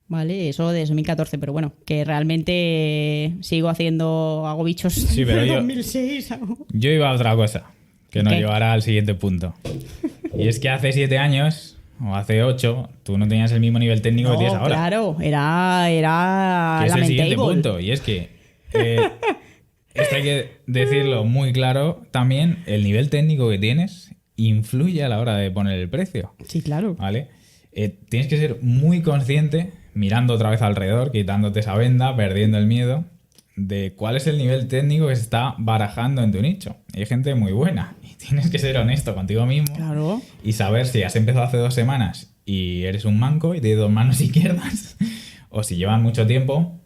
Vale, eso de 2014, pero bueno, que realmente hago bichos Sí, pero de yo- 2006. Yo iba a otra cosa, que nos ¿Qué? llevará al siguiente punto. Y es que hace 7 años, o hace 8, tú no tenías el mismo nivel técnico que tienes ahora. Claro, era Que es el siguiente lamentable. punto. Y es que, esto hay que decirlo muy claro, también el nivel técnico que tienes influye a la hora de poner el precio. Sí, claro. ¿Vale? Tienes que ser muy consciente, mirando otra vez alrededor, quitándote esa venda, perdiendo el miedo, de cuál es el nivel técnico que se está barajando en tu nicho. Y hay gente muy buena y tienes que ser honesto contigo mismo Claro. y saber si has empezado hace 2 semanas y eres un manco y tienes 2 manos izquierdas, o si llevas mucho tiempo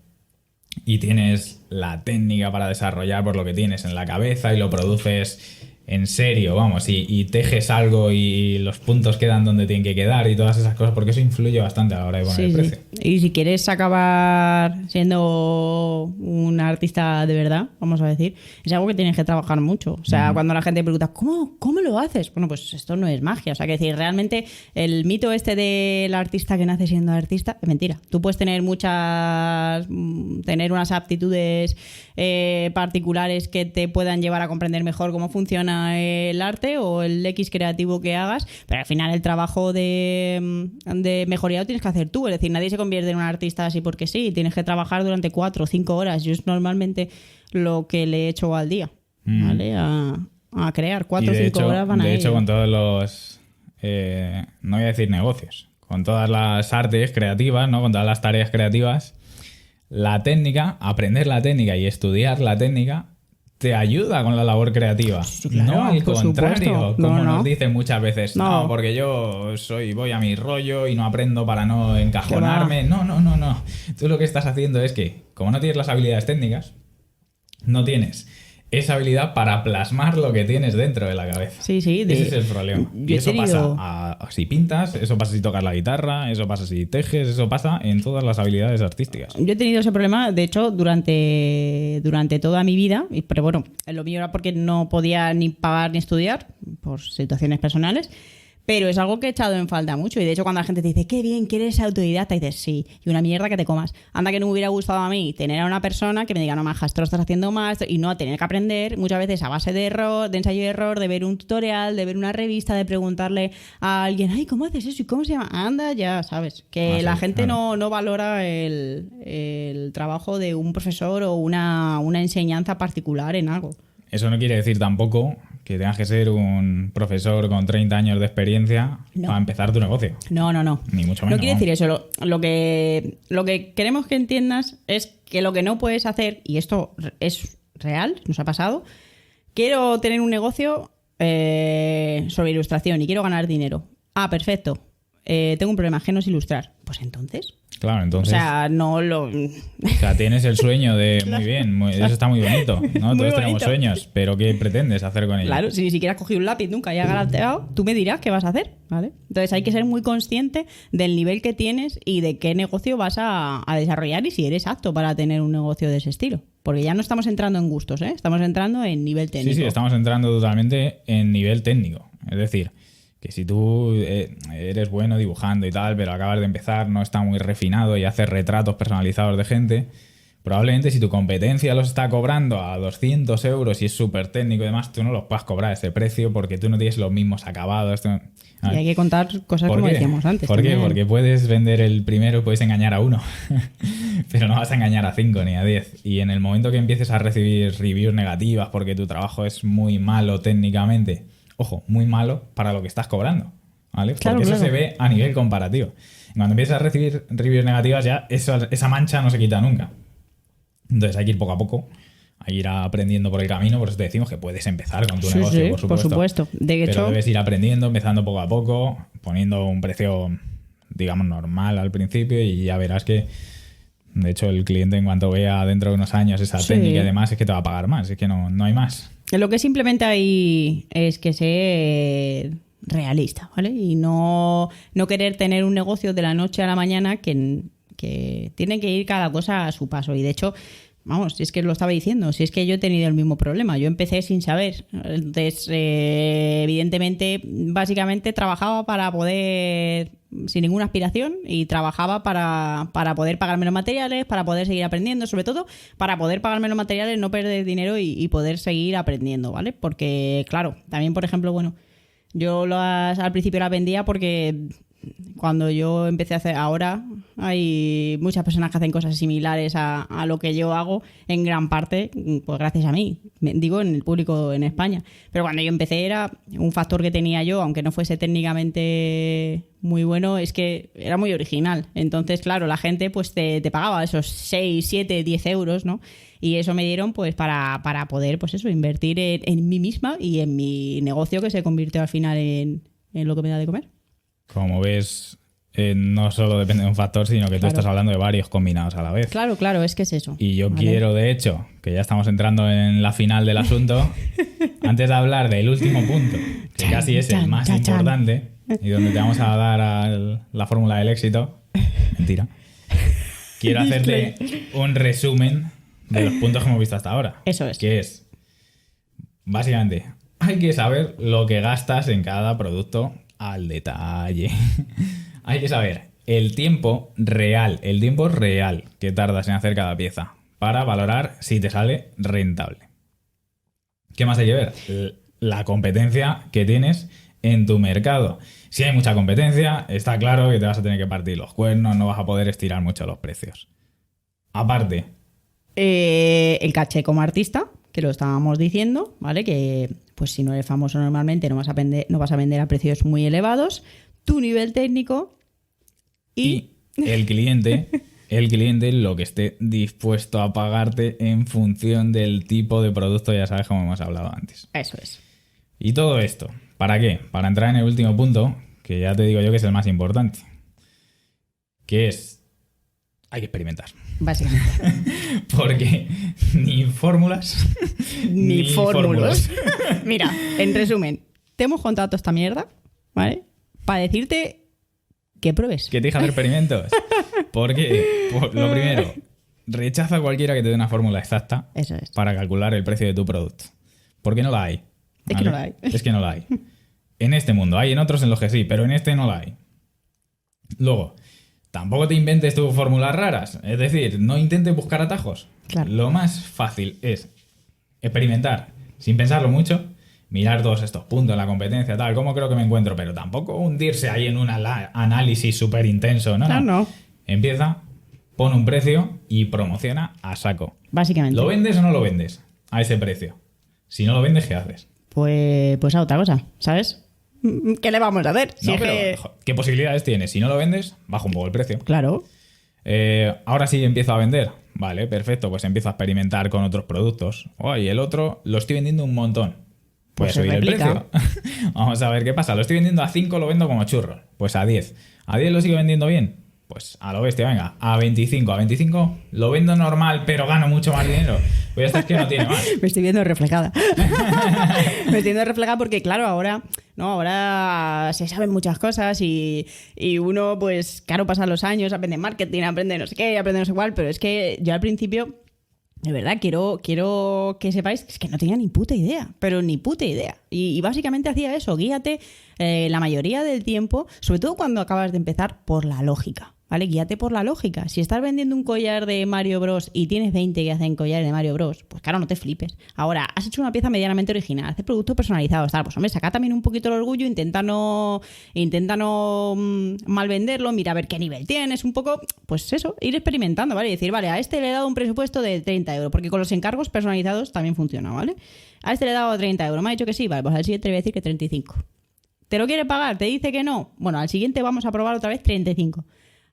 y tienes la técnica para desarrollar por lo que tienes en la cabeza y lo produces en serio, vamos, y tejes algo y los puntos quedan donde tienen que quedar y todas esas cosas, porque eso influye bastante a la hora de poner el precio. Y si quieres acabar siendo un artista de verdad, vamos a decir, es algo que tienes que trabajar mucho. O sea, cuando la gente pregunta, ¿cómo lo haces? Bueno, pues esto no es magia. O sea, que decir, realmente el mito este del artista que nace siendo artista es mentira. Tú puedes tener tener unas aptitudes particulares que te puedan llevar a comprender mejor cómo funciona el arte o el X creativo que hagas, pero al final el trabajo de mejoría lo tienes que hacer tú. Es decir, nadie se convierte en un artista así porque sí, tienes que trabajar durante 4 o 5 horas. Yo es normalmente lo que le echo al día, ¿vale? A crear 4 o 5 horas van a de hecho, ello. con todos los, no voy a decir negocios, con todas las artes creativas, ¿no? Con todas las tareas creativas, la técnica, aprender la técnica y estudiar la técnica te ayuda con la labor creativa. Sí, claro, no al por contrario, supuesto. como No. nos dicen muchas veces. No. No, porque yo voy a mi rollo y no aprendo para no encajonarme. No. Tú lo que estás haciendo es que, como no tienes las habilidades técnicas, no tienes esa habilidad para plasmar lo que tienes dentro de la cabeza. Sí. Ese es el problema. Yo Y he eso tenido- pasa si pintas, eso pasa si tocas la guitarra, eso pasa si tejes, eso pasa en todas las habilidades artísticas. Yo he tenido ese problema, de hecho, durante toda mi vida, pero bueno, lo mío era porque no podía ni pagar ni estudiar por situaciones personales, pero es algo que he echado en falta mucho y de hecho cuando la gente te dice, qué bien, que eres autodidacta, y dices, sí, y una mierda que te comas. Anda que no me hubiera gustado a mí tener a una persona que me diga, no, maja, esto lo estás haciendo mal, y no tener que aprender muchas veces a base de error, de ensayo y error, de ver un tutorial, de ver una revista, de preguntarle a alguien, ay, ¿cómo haces eso? ¿Y cómo se llama? Anda, ya sabes, que Sí, la gente claro. no valora el trabajo de un profesor o una enseñanza particular en algo. Eso no quiere decir tampoco que tengas que ser un profesor con 30 años de experiencia No. para empezar tu negocio. No. Ni mucho No menos. quiere decir eso. Lo que queremos que entiendas es que lo que no puedes hacer, y esto es real, nos ha pasado, quiero tener un negocio sobre ilustración y quiero ganar dinero. Ah, perfecto. tengo un problema, es que no sé ilustrar. Pues entonces... Claro, O entonces... sea, no lo... O sea, tienes el sueño de... Muy bien, eso está muy bonito, ¿no? Muy Todos tenemos bonito. sueños, pero ¿qué pretendes hacer con ellos? Claro, si ni siquiera has cogido un lápiz nunca y has garateado, tú me dirás qué vas a hacer, ¿vale? Entonces hay que ser muy consciente del nivel que tienes y de qué negocio vas a desarrollar y si eres apto para tener un negocio de ese estilo. Porque ya no estamos entrando en gustos, ¿eh? Estamos entrando en nivel técnico. Sí, estamos entrando totalmente en nivel técnico. Es decir, que si tú eres bueno dibujando y tal, pero acabas de empezar, no está muy refinado y haces retratos personalizados de gente, probablemente si tu competencia los está cobrando a 200 euros y es súper técnico y demás, tú no los puedas cobrar a ese precio porque tú no tienes los mismos acabados. Y hay que contar cosas ¿Por como qué? decíamos antes. ¿Por qué? también. Porque puedes vender el primero y puedes engañar a uno, pero no vas a engañar a 5 ni a 10. Y en el momento que empieces a recibir reviews negativas porque tu trabajo es muy malo técnicamente, ojo, muy malo para lo que estás cobrando, ¿vale? Claro, porque eso claro. se ve a nivel comparativo. Cuando empiezas a recibir reviews negativas ya esa mancha no se quita nunca. Entonces hay que ir poco a poco, hay que ir aprendiendo por el camino, por eso te decimos que puedes empezar con tu Sí, negocio, sí, por supuesto. De hecho, pero debes ir aprendiendo, empezando poco a poco, poniendo un precio, digamos, normal al principio y ya verás que, de hecho, el cliente en cuanto vea dentro de unos años esa Sí. técnica y demás es que te va a pagar más, es que no hay más. lo que simplemente hay es que ser realista, ¿vale? Y no querer tener un negocio de la noche a la mañana que tiene que ir cada cosa a su paso. Y de hecho, vamos, si es que lo estaba diciendo, si es que yo he tenido el mismo problema. Yo empecé sin saber. Entonces, evidentemente, básicamente trabajaba para poder, sin ninguna aspiración, y trabajaba para poder pagarme los materiales, para poder seguir aprendiendo, sobre todo para poder pagarme los materiales, no perder dinero y poder seguir aprendiendo, ¿vale? Porque, claro, también, por ejemplo, bueno, yo al principio las vendía porque cuando yo empecé a hacer, ahora hay muchas personas que hacen cosas similares a lo que yo hago, en gran parte, pues gracias a mí, digo, en el público en España. Pero cuando yo empecé era un factor que tenía yo, aunque no fuese técnicamente muy bueno, es que era muy original. Entonces, claro, la gente pues te pagaba esos 6, 7, 10 euros, ¿no? Y eso me dieron pues para poder, pues eso, invertir en mí misma y en mi negocio, que se convirtió al final en lo que me da de comer. Como ves, no solo depende de un factor, sino que tú Claro. estás hablando de varios combinados a la vez. Claro, claro, es que es eso. Y yo ¿Vale? quiero, de hecho, que ya estamos entrando en la final del asunto, antes de hablar del último punto, que Chan, casi es el chan, más chan, chan. importante y donde te vamos a dar la fórmula del éxito, mentira, quiero hacerte un resumen de los puntos que hemos visto hasta ahora. Eso es. Que es, básicamente, hay que saber lo que gastas en cada producto al detalle. Hay que saber el tiempo real que tardas en hacer cada pieza para valorar si te sale rentable. ¿Qué más hay que ver? La competencia que tienes en tu mercado. Si hay mucha competencia, está claro que te vas a tener que partir los cuernos, no vas a poder estirar mucho los precios. Aparte, El caché como artista, que lo estábamos diciendo, ¿vale? Que pues si no eres famoso normalmente no vas a vender a precios muy elevados. Tu nivel técnico y el cliente lo que esté dispuesto a pagarte en función del tipo de producto, ya sabes, como hemos hablado antes. Eso es. Y todo esto, ¿para qué? Para entrar en el último punto, que ya te digo yo que es el más importante, que es, hay que experimentar. Básicamente. Porque ni fórmulas Ni fórmulas. Mira, en resumen, te hemos contado toda esta mierda, ¿vale? Para decirte que pruebes. Que te deja hacer experimentos. Porque, lo primero, rechaza a cualquiera que te dé una fórmula exacta Eso es. para calcular el precio de tu producto. Porque no la hay. Es que no la hay. Es que no la hay. En este mundo hay, en otros en los que sí, pero en este no la hay. Luego, tampoco te inventes tus fórmulas raras. Es decir, no intentes buscar atajos. Claro. Lo más fácil es experimentar sin pensarlo mucho, mirar todos estos puntos, la competencia, tal, cómo creo que me encuentro, pero tampoco hundirse ahí en un análisis súper intenso, ¿no? No. Empieza, pon un precio y promociona a saco. Básicamente. ¿Lo vendes o no lo vendes a ese precio? Si no lo vendes, ¿qué haces? Pues a otra cosa, ¿sabes? ¿Qué le vamos a hacer? Si No, es pero, que- ¿qué posibilidades tienes? Si no lo vendes, baja un poco el precio. Claro. Ahora sí empiezo a vender. Vale, perfecto, pues empiezo a experimentar con otros productos. Oh, y el otro lo estoy vendiendo un montón. Puede Pues se subir el replica. precio. Vamos a ver qué pasa. Lo estoy vendiendo a 5, lo vendo como churros. Pues a 10. ¿A 10 lo sigo vendiendo bien? Pues a lo bestia, venga. A 25. A 25 lo vendo normal, pero gano mucho más dinero. Pues esto es que no tiene más. Me estoy viendo reflejada. Me estoy viendo reflejada porque, claro, ahora se saben muchas cosas y uno, pues, claro, pasan los años, aprende marketing, aprende no sé qué, aprende no sé cuál, pero es que yo al principio, de verdad, quiero que sepáis que es que no tenía ni puta idea, pero ni puta idea. Y básicamente hacía eso, guíate la mayoría del tiempo, sobre todo cuando acabas de empezar, por la lógica. ¿Vale? Guíate por la lógica. Si estás vendiendo un collar de Mario Bros. Y tienes 20 que hacen collares de Mario Bros., pues claro, no te flipes. Ahora, has hecho una pieza medianamente original, haces productos personalizados, tal. Pues hombre, saca también un poquito el orgullo, intenta no mal venderlo, mira a ver qué nivel tienes, un poco, pues eso, ir experimentando, ¿vale? Y decir, vale, a este le he dado un presupuesto de 30 euros, porque con los encargos personalizados también funciona, ¿vale? A este le he dado 30 euros, me ha dicho que sí, vale, pues al siguiente le voy a decir que 35. ¿Te lo quiere pagar? ¿Te dice que no? Bueno, al siguiente vamos a probar otra vez 35.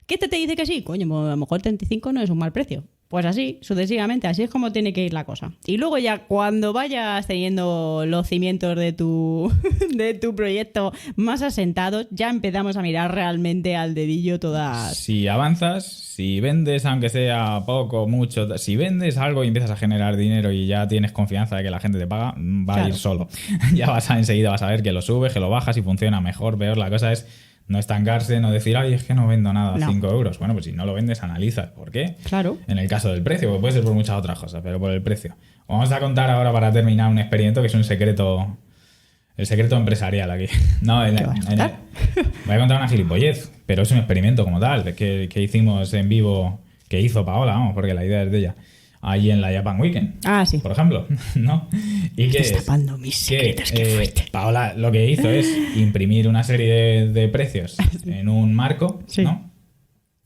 ¿Qué te dice que sí? Coño, a lo mejor 35 no es un mal precio. Pues así, sucesivamente, así es como tiene que ir la cosa. Y luego ya cuando vayas teniendo los cimientos de tu proyecto más asentados, ya empezamos a mirar realmente al dedillo todas... Si avanzas, si vendes, aunque sea poco, mucho, si vendes algo y empiezas a generar dinero y ya tienes confianza de que la gente te paga, va a ir solo. Ya enseguida vas a ver que lo subes, que lo bajas y funciona mejor, peor. La cosa es no estancarse, no decir, ay, es que no vendo nada, 5 euros. Bueno, pues si no lo vendes, analiza. ¿Por qué? Claro. En el caso del precio, porque puede ser por muchas otras cosas, pero por el precio. Vamos a contar ahora, para terminar, un experimento que es un secreto... El secreto empresarial aquí. No, voy a contar una gilipollez, pero es un experimento como tal, que hicimos en vivo, que hizo Paola, vamos, porque la idea es de ella. Ahí en la Japan Weekend. Ah, sí. Por ejemplo, ¿no? ¿Y qué es? Destapando mis secretos, qué fuerte. Paola lo que hizo es imprimir una serie de precios en un marco, Sí. ¿no?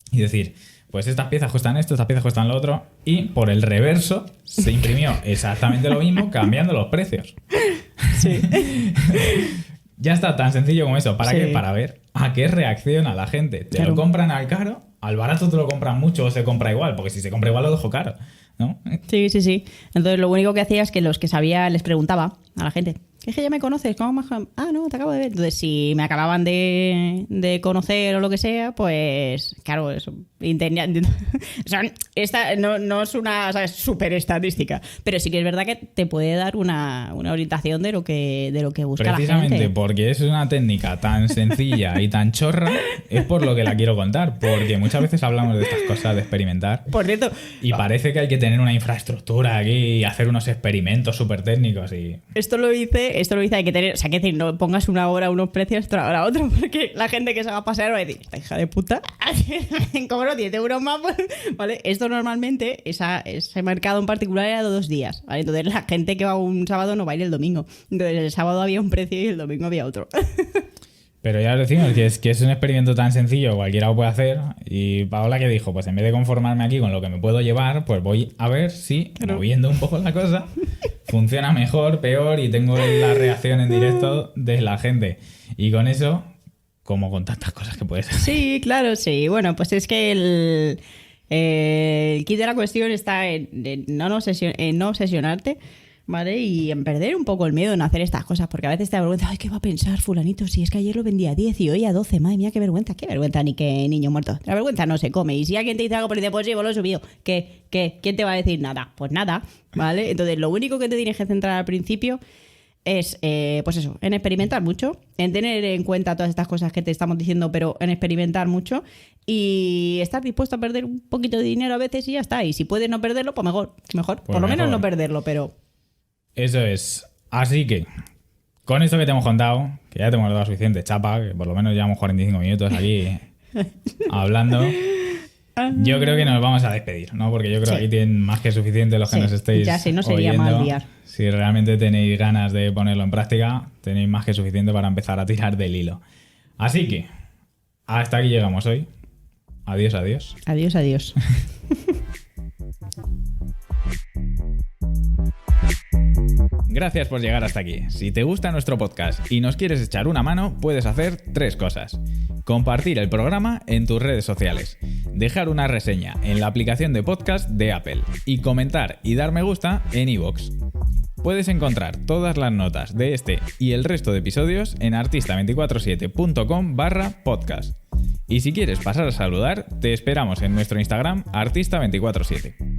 Y decir, pues estas piezas cuestan esto, estas piezas cuestan lo otro, y por el reverso se imprimió exactamente lo mismo, cambiando los precios. Sí. Ya está, tan sencillo como eso. ¿Para Sí. qué? Para ver a qué reacciona la gente. ¿Te Claro. lo compran al caro? ¿Al barato te lo compran mucho o se compra igual? Porque si se compra igual lo dejo caro, ¿no? Sí. Entonces lo único que hacía es que los que sabía les preguntaba a la gente, es que ya me conoces, ¿cómo más? Ah, no, te acabo de ver. Entonces si me acababan de conocer o lo que sea, pues claro, eso. O sea, esta no es una, ¿sabes?, súper estadística, pero sí que es verdad que te puede dar una orientación de lo que busca la gente. Precisamente porque es una técnica tan sencilla y tan chorra, es por lo que la quiero contar. Porque muchas veces hablamos de estas cosas, de experimentar. Por cierto, Y parece que hay que tener una infraestructura aquí y hacer unos experimentos súper técnicos y... Esto lo hice, hay que tener, o sea, que decir, no pongas una hora unos precios, otra hora otro, porque la gente que se va a pasear va a decir, esta hija de puta, cobro 10 euros más, ¿vale? Esto normalmente, ese mercado en particular era de 2 días, ¿vale? Entonces la gente que va un sábado no va a ir el domingo. Entonces el sábado había un precio y el domingo había otro. Pero ya os decimos que es un experimento tan sencillo, cualquiera lo puede hacer. Y Paola, que dijo, pues en vez de conformarme aquí con lo que me puedo llevar, pues voy a ver si, moviendo un poco la cosa, funciona mejor, peor, y tengo la reacción en directo de la gente. Y con eso, como con tantas cosas que puedes hacer. Sí, claro, sí. Bueno, pues es que el kit de la cuestión está en no obsesionarte, ¿vale? Y en perder un poco el miedo en hacer estas cosas, porque a veces te da vergüenza, ay, ¿qué va a pensar fulanito? Si es que ayer lo vendía a 10 y hoy a 12, madre mía, qué vergüenza, ni que niño muerto. La vergüenza no se come, y si alguien te dice algo, pues dice, pues sí, pues lo he subido, ¿qué? ¿Quién te va a decir nada? Pues nada, ¿vale? Entonces lo único que te tienes que centrar al principio es, pues eso, en experimentar mucho, en tener en cuenta todas estas cosas que te estamos diciendo, pero en experimentar mucho y estar dispuesto a perder un poquito de dinero a veces y ya está. Y si puedes no perderlo, pues mejor. Pues Por lo menos mejor. no perderlo, pero... Eso es. Así que, con esto que te hemos contado, que ya te hemos dado suficiente chapa, que por lo menos llevamos 45 minutos aquí hablando, yo creo que nos vamos a despedir, ¿no? Porque yo creo que aquí tienen más que suficiente los que Sí, nos estéis ya si no sería oyendo. mal liar. Si realmente tenéis ganas de ponerlo en práctica, tenéis más que suficiente para empezar a tirar del hilo. Así que, hasta aquí llegamos hoy. Adiós, adiós. Adiós. Gracias por llegar hasta aquí. Si te gusta nuestro podcast y nos quieres echar una mano, puedes hacer 3 cosas. Compartir el programa en tus redes sociales, dejar una reseña en la aplicación de podcast de Apple y comentar y dar me gusta en iVoox. Puedes encontrar todas las notas de este y el resto de episodios en artista247.com/podcast. Y si quieres pasar a saludar, te esperamos en nuestro Instagram artista247.